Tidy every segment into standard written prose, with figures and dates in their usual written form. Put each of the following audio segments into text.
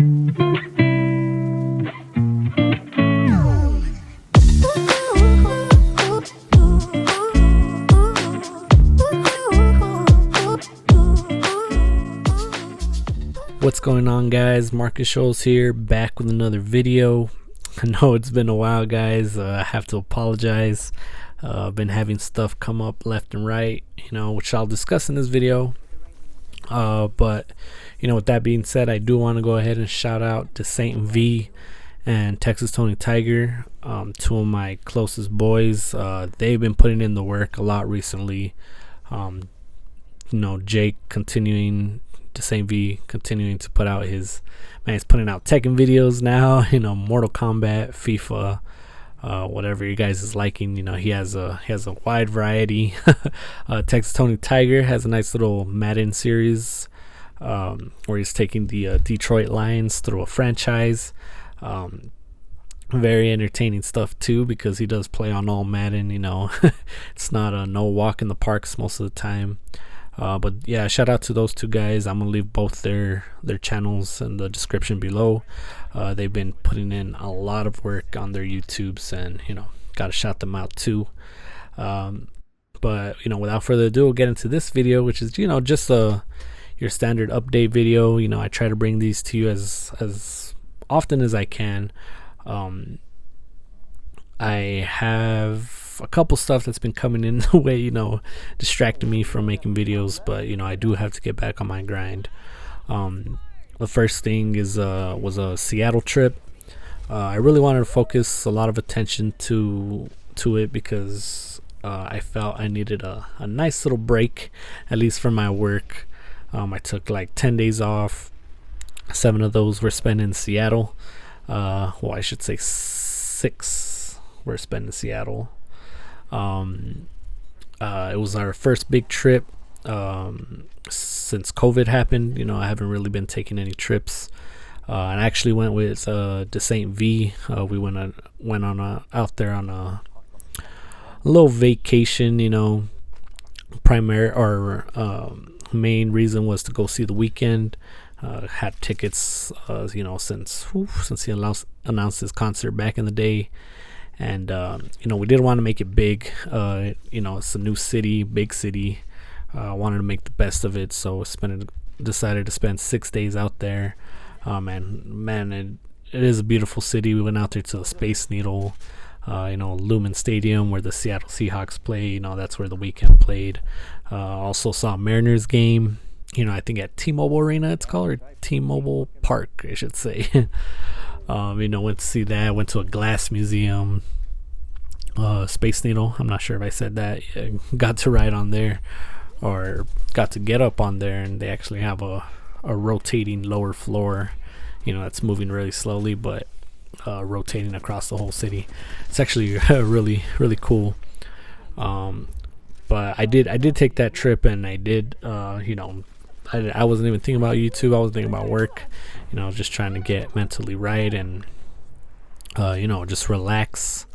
What's going on, guys? Marcus Scholes here, back with another video. I know it's been a while, guys. I have to apologize. I've been having stuff come up left and right, which I'll discuss in this video. But with that being said, I do want to go ahead and shout out to Saint V and Texas Tony Tiger, two of my closest boys. They've been putting in the work a lot recently. Jake continuing to Saint V, continuing to put out he's putting out Tekken videos now, Mortal Kombat, FIFA, whatever you guys is liking. He has a wide variety. Texas Tony Tiger has a nice little Madden series where he's taking the Detroit Lions through a franchise. Very entertaining stuff too, because he does play on all Madden. It's not a no walk in the parks most of the time. But yeah, shout out to those two guys. I'm gonna leave both their channels in the description below. They've been putting in a lot of work on their YouTubes, and gotta shout them out too. But without further ado, we'll get into this video, which is just your standard update video. I try to bring these to you as often as I can. I have a couple stuff that's been coming in the way, distracting me from making videos, but I do have to get back on my grind. The first thing is was a Seattle trip. I really wanted to focus a lot of attention to it because I felt I needed a nice little break, at least from my work. I took like 10 days off. 7 of those were spent in Seattle. Well, I should say 6 were spent in Seattle. It was our first big trip since COVID happened. I haven't really been taking any trips. And I actually went with to Saint V. We went out there on a little vacation. Main reason was to go see The Weeknd. Had tickets since he announced his concert back in the day. And we did want to make it big. It's a new city, big city. Wanted to make the best of it, so decided to spend 6 days out there. It is a beautiful city. We went out there to the Space Needle, Lumen Stadium, where the Seattle Seahawks play. That's where The Weeknd played. Also saw a Mariners game. I think at T-Mobile Arena it's called, or T-Mobile Park, I should say. Went to see that. Went to a glass museum. Space Needle, I'm not sure if I said that. Got to ride on there, or got to get up on there, and they actually have a rotating lower floor, that's moving really slowly, but rotating across the whole city. It's actually really, really cool. But I did take that trip, and I did I wasn't even thinking about YouTube. I was thinking about work. I was just trying to get mentally right and just relax,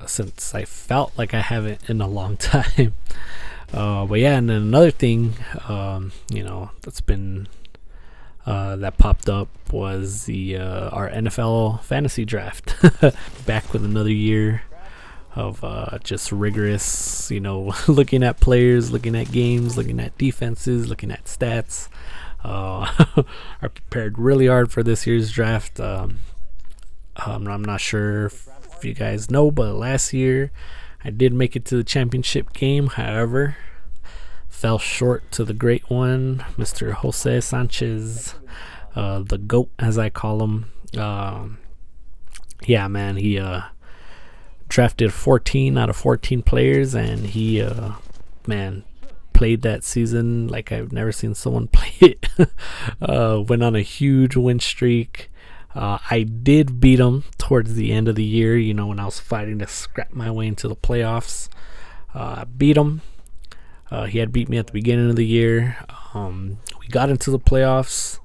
since I felt like I haven't in a long time. But yeah, and then another thing that's been that popped up was our NFL fantasy draft. Back with another year of just rigorous, looking at players, looking at games, looking at defenses, looking at stats. I prepared really hard for this year's draft. I'm not sure if you guys know, but last year I did make it to the championship game. However, fell short to the great one, Mr. Jose Sanchez, the GOAT, as I call him. Yeah, man, he drafted 14 out of 14 players, and he played that season like I've never seen someone play it. Went on a huge win streak. I did beat him towards the end of the year, when I was fighting to scrap my way into the playoffs. I beat him. He had beat me at the beginning of the year. We got into the playoffs,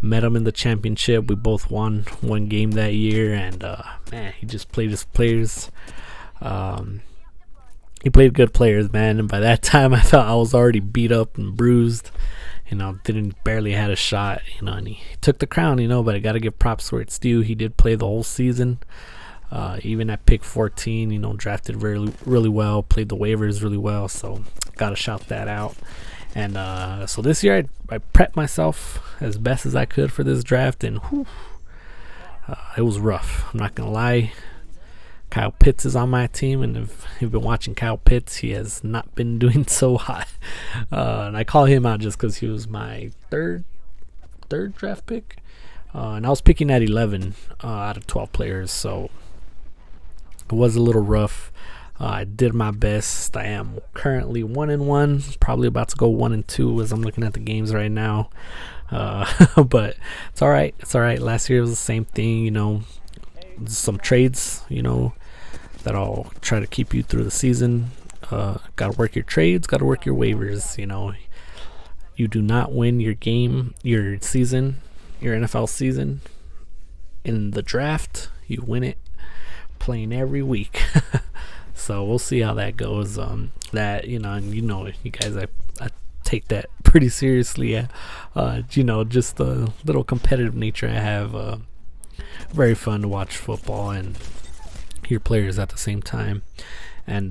met him in the championship. We both won one game that year, and he just played his players. He played good players, man, and by that time I felt I was already beat up and bruised. didn't barely had a shot, and he took the crown, but I got to give props where it's due. He did play the whole season, even at pick 14, drafted really, really well, played the waivers really well, so got to shout that out. And so this year I prepped myself as best as I could for this draft, and it was rough. I'm not going to lie. Kyle Pitts is on my team, and if you've been watching Kyle Pitts, he has not been doing so hot. And I call him out just because he was my third draft pick, and I was picking at 11 out of 12 players, so it was a little rough. I did my best. I am currently 1-1, probably about to go 1-2 as I'm looking at the games right now. But it's all right. It's all right. Last year was the same thing, some trades, that I'll try to keep you through the season. Got to work your trades, got to work your waivers. You do not win your season, your NFL season in the draft. You win it playing every week. So we'll see how that goes. You guys, I take that pretty seriously. Just the little competitive nature I have. Very fun to watch football and hear players at the same time. And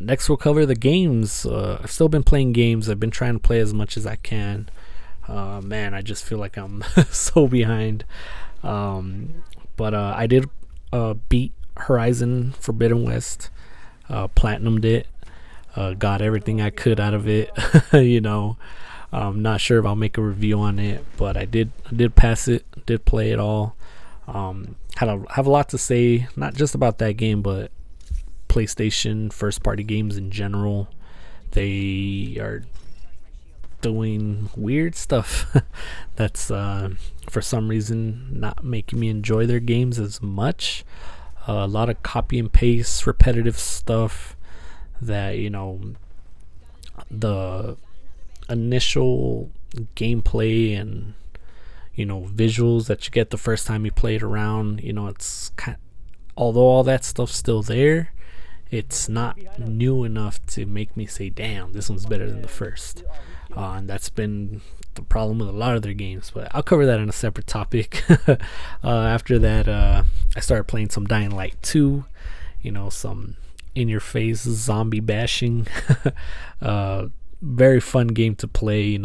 next we'll cover the games. I've still been playing games. I've been trying to play as much as I can. Man, I just feel like I'm so behind. But I did beat Horizon Forbidden West. Platinumed it. Got everything I could out of it. I'm not sure if I'll make a review on it, but I did pass it. Did play it all. Have a lot to say, not just about that game, but PlayStation first party games in general. They are doing weird stuff that's for some reason not making me enjoy their games as much. A lot of copy and paste, repetitive stuff that the initial gameplay and visuals that you get the first time you play it around, it's although all that stuff's still there, it's not new enough to make me say, damn, this one's better than the first. And that's been the problem with a lot of their games, but I'll cover that in a separate topic. After that, I started playing some Dying Light 2, some in-your-face zombie bashing. Very fun game to play,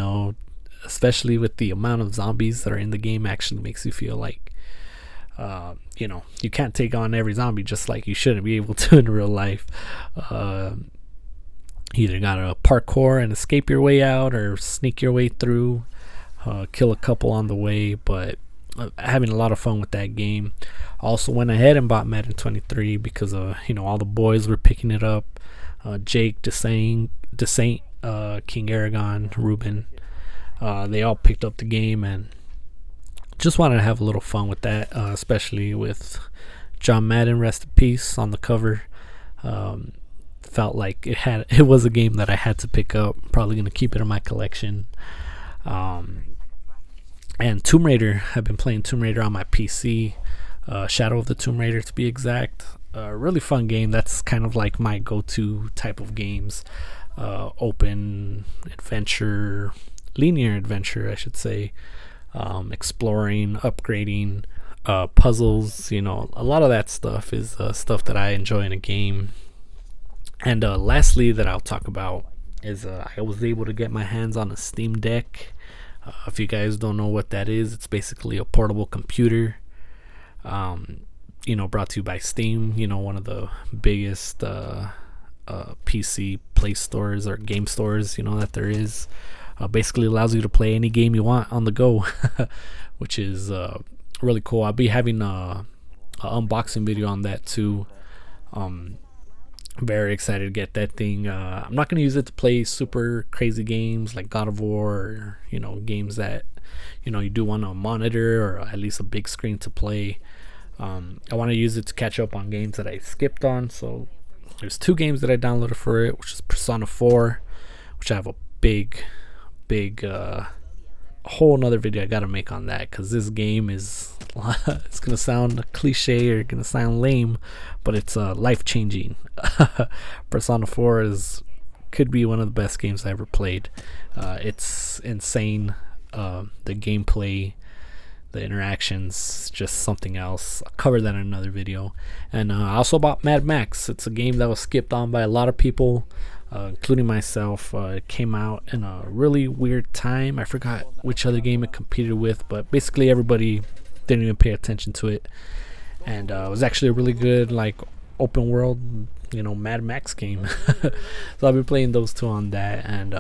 especially with the amount of zombies that are in the game. Actually makes you feel like you can't take on every zombie just like you shouldn't be able to in real life. Either gotta parkour and escape your way out or sneak your way through, kill a couple on the way, but having a lot of fun with that game. Also went ahead and bought Madden 23 because all the boys were picking it up. Jake, Dessaint, King Aragon, Ruben, they all picked up the game, and just wanted to have a little fun with that, especially with John Madden, rest in peace, on the cover. Felt like it was a game that I had to pick up. Probably gonna keep it in my collection. And Tomb Raider, I've been playing Tomb Raider on my PC, Shadow of the Tomb Raider to be exact. Really fun game. That's kind of like my go-to type of games. Open adventure, linear adventure, I should say. Exploring, upgrading, puzzles, a lot of that stuff is stuff that I enjoy in a game. And lastly that I'll talk about is I was able to get my hands on a Steam Deck. If you guys don't know what that is, it's basically a portable computer, brought to you by Steam, one of the biggest PC play stores or game stores, that there is. Basically allows you to play any game you want on the go, which is really cool. I'll be having a unboxing video on that too. Very excited to get that thing. I'm not going to use it to play super crazy games like God of War, or games that you do want a monitor or at least a big screen to play. I want to use it to catch up on games that I skipped on. So there's 2 games that I downloaded for it, which is Persona 4, which I have a big whole another video I gotta make on that, because this game is it's gonna sound cliche or gonna sound lame, but it's life-changing. Persona 4 is could be one of the best games I ever played. It's insane. The gameplay, the interactions, just something else. I'll cover that in another video. And I also bought Mad Max. It's a game that was skipped on by a lot of people, including myself. It came out in a really weird time. I forgot which other game it competed with, but basically everybody didn't even pay attention to it. And it was actually a really good, like, open world, Mad Max game. So I've been playing those two on that, and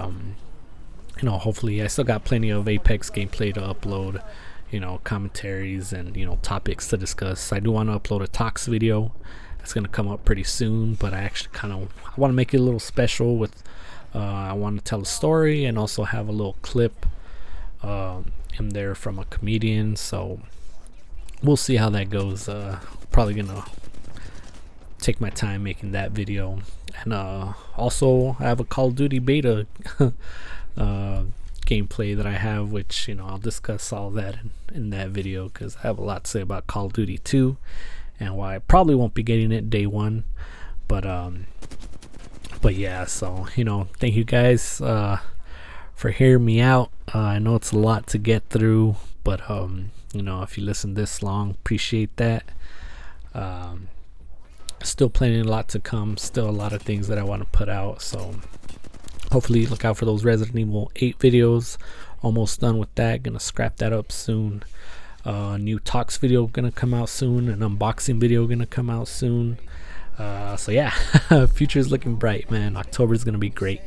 hopefully I still got plenty of Apex gameplay to upload, commentaries and topics to discuss. I do want to upload a talks video that's going to come up pretty soon, but I actually I want to make it a little special with I want to tell a story and also have a little clip in there from a comedian. So we'll see how that goes. Probably gonna take my time making that video. And also I have a Call of Duty beta gameplay that I have, which I'll discuss all that in that video, because I have a lot to say about Call of Duty 2 and why I probably won't be getting it day one. But yeah, so thank you guys for hearing me out. I know it's a lot to get through, but if you listen this long, appreciate that. Still planning a lot to come, still a lot of things that I want to put out, so hopefully look out for those Resident Evil 8 videos. Almost done with that, gonna scrap that up soon. New talks video gonna come out soon, an unboxing video gonna come out soon. So yeah, future is looking bright, man. October is gonna be great.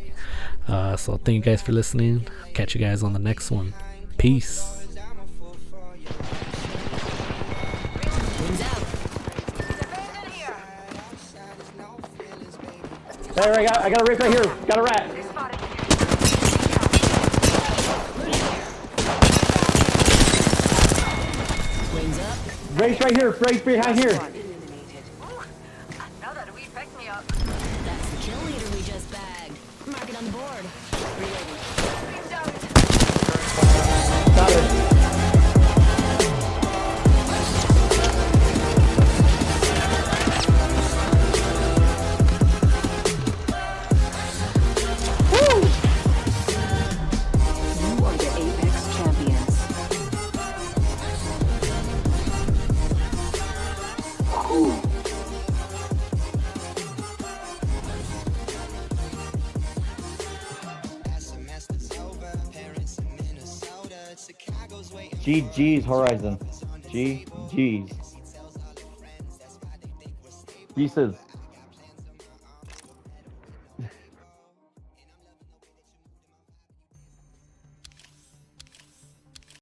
So thank you guys for listening. Catch you guys on the next one. Peace. There, I got a Rick right here. Got a rat. Race right here. Race behind here. Another we picked me up. That's the kill leader we just bagged. Mark it on the board. Got it. GG's Horizon. GG's. Pieces.